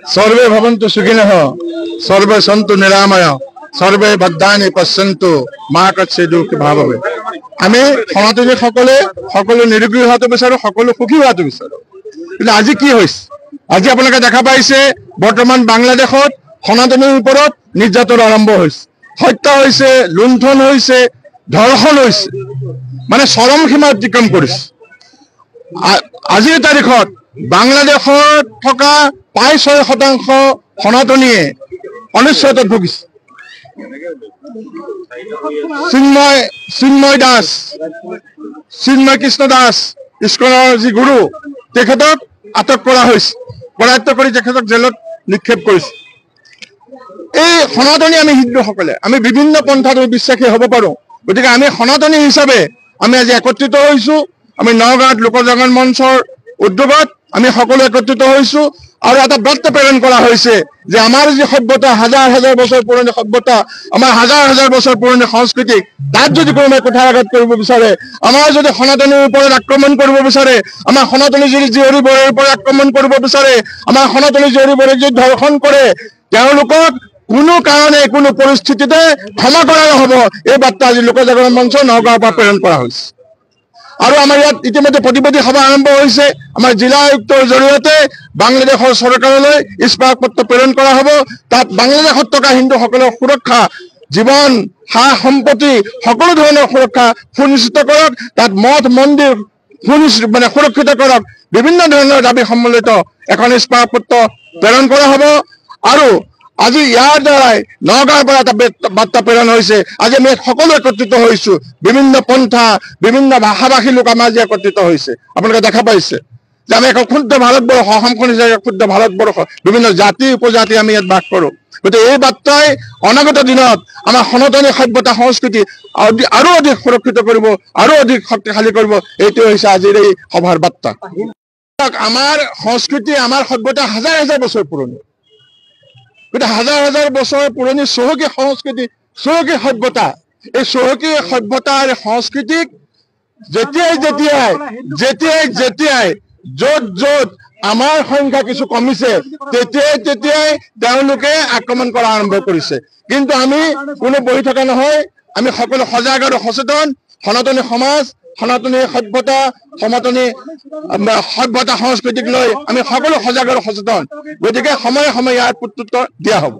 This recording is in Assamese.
सर्वे भवन्तु सुखिनः सर्वे सन्तु निरामय सर्वे भद्राणि पश्यन्तु मा कश्चित् दुःखं भाववे। আমি সনাতনী সকলো নিৰোগী হোৱাটো বিচাৰো, সকলো সুখী হোৱাটো বিচাৰো। কিন্তু আজি কি হৈছে, আজি আপোনালোকে দেখা পাইছে বৰ্তমান বাংলাদেশত সনাতনীৰ ওপৰত নিৰ্যাতন আৰম্ভ হৈছে, হত্যা হৈছে, লুণ্ঠন হৈছে, ধৰ্ষণ হৈছে, মানে চৰম সীমা অতিক্ৰম কৰিছে। আজিৰ তাৰিখত বাংলাদেশত থকা প্ৰায় 6% সনাতনীয়ে অনিশ্চয়তাত ভুগিছে। চিন্ময় দাস, চিন্ময় কৃষ্ণ দাস ইস্কনৰ যি গুৰু, তেখেতক আটক কৰা হৈছে, কৰায়ত্ব কৰি তেখেতক জেলত নিক্ষেপ কৰিছে। এই সনাতনী আমি হিন্দুসকলে আমি বিভিন্ন পন্থাত বিশ্বাসী হ'ব পাৰোঁ। গতিকে আমি সনাতনী হিচাপে আমি আজি একত্ৰিত হৈছোঁ। আমি নগাঁৱত লোকজাগৰণ মঞ্চৰ উদ্যোগত আমি সকলো একত্ৰিত হৈছোঁ আৰু এটা বাৰ্তা প্ৰেৰণ কৰা হৈছে যে আমাৰ যি সভ্যতা, হাজাৰ হাজাৰ বছৰ পুৰণি সভ্যতা, আমাৰ হাজাৰ হাজাৰ বছৰ পুৰণি সংস্কৃতি, তাত যদি কোনোবাই কুঠাৰাঘাত কৰিব বিচাৰে, আমাৰ যদি সনাতনীৰ ওপৰত আক্ৰমণ কৰিব বিচাৰে, আমাৰ সনাতনী যদি জীয়ৰী বোৱাৰীৰ ওপৰত আক্ৰমণ কৰিব বিচাৰে, আমাৰ সনাতনী জীয়ৰী বোৱাৰীক যদি ধৰ্ষণ কৰে, তেওঁলোকক কোনো কাৰণে কোনো পৰিস্থিতিতে ক্ষমা কৰা নহ'ব। এই বাৰ্তা আজি লোকজাগৰণ মঞ্চ নগাঁৱৰ পৰা প্ৰেৰণ কৰা হৈছে। আৰু আমাৰ ইয়াত ইতিমধ্যে প্ৰতিবাদী সভা আৰম্ভ হৈছে। আমাৰ জিলা আয়ুক্তৰ জৰিয়তে বাংলাদেশৰ চৰকাৰলৈ ইস্পাত পত্ৰ প্ৰেৰণ কৰা হ'ব। তাত বাংলাদেশত থকা হিন্দুসকলৰ সুৰক্ষা, জীৱন, সা সম্পত্তি সকলো ধৰণৰ সুৰক্ষা সুনিশ্চিত কৰক, তাত মঠ মন্দিৰ সুৰক্ষিত কৰক, বিভিন্ন ধৰণৰ দাবী সম্মিলিত এখন ইস্পাত পত্ৰ প্ৰেৰণ কৰা হ'ব। আৰু আজি ইয়াৰ দ্বাৰাই নগাঁৱৰ পৰা এটা বাৰ্তা প্ৰেৰণ হৈছে। আজি আমি সকলো একত্ৰিত হৈছোঁ, বিভিন্ন পন্থা, বিভিন্ন ভাষাভাষী লোক আমাৰ আজি একত্ৰিত হৈছে। আপোনালোকে দেখা পাইছে যে আমি এখন ক্ষুদ্ৰ ভাৰতবৰ্ষ, অসমখন হিচাপে ক্ষুদ্ৰ ভাৰতবৰ্ষ, বিভিন্ন জাতি উপজাতি আমি ইয়াত বাস কৰোঁ। গতিকে এই বাৰ্তাই অনাগত দিনত আমাৰ সনাতনী সভ্যতা সংস্কৃতি আৰু অধিক সুৰক্ষিত কৰিব, আৰু অধিক শক্তিশালী কৰিব। এইটো হৈছে আজিৰ এই সভাৰ বাৰ্তা। আমাৰ সংস্কৃতি, আমাৰ সভ্যতা হাজাৰ হাজাৰ বছৰ পুৰণি। গতিকে হাজাৰ হাজাৰ বছৰ পুৰণি চহকী সংস্কৃতি, চহকী সভ্যতা, এই চহকী সভ্যতাৰ সংস্কৃতিক যেতিয়াই য'ত য'ত আমাৰ সংখ্যা কিছু কমিছে, তেতিয়াই তেওঁলোকে আক্ৰমণ কৰা আৰম্ভ কৰিছে। কিন্তু আমি কোনো বহি থকা নহয়, আমি সকলো সজাগ আৰু সচেতন। সনাতনী সমাজ, সনাতনী সভ্যতা, সনাতনী সভ্যতা সংস্কৃতিক লৈ আমি সকলো সজাগ আৰু সচেতন। গতিকে সময়ে সময়ে ইয়াৰ প্ৰত্যুত্তৰ দিয়া হ'ব।